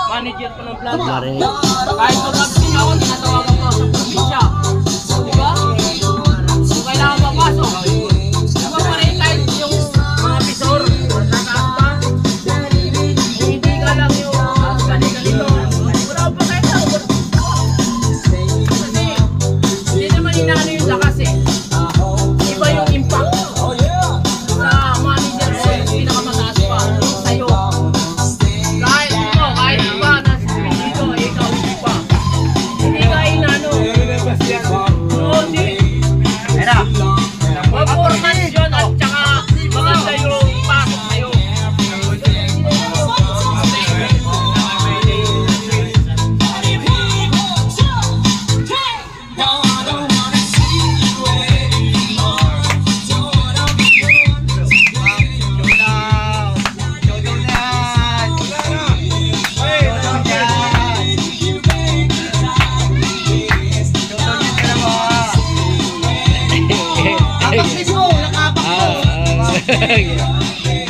Manager ko ng vlog. Kahit mag-absing ako, tinatawagan ko sa probinsya. Diba? Kung kailangan mapasok. Diba pa rin kahit yung mga pisor, nataas pa. Hindi ka lang yung ganito. Wala pa kahit ako. Kasi, hindi naman inaano yung lakas eh. Iba yung impact. Sa manager ko, yung pinakamataas pa. Yung sa'yo.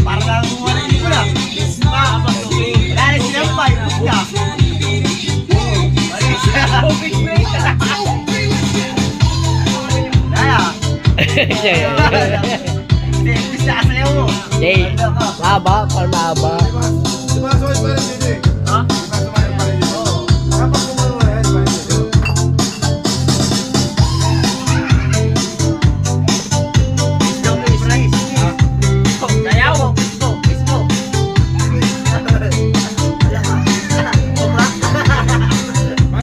Para lang wala dito na. Wala na silang pa, ipos ka. Naya. Ipos na kasayaw mo. Mahaba, para mahaba. Diba, so it's better than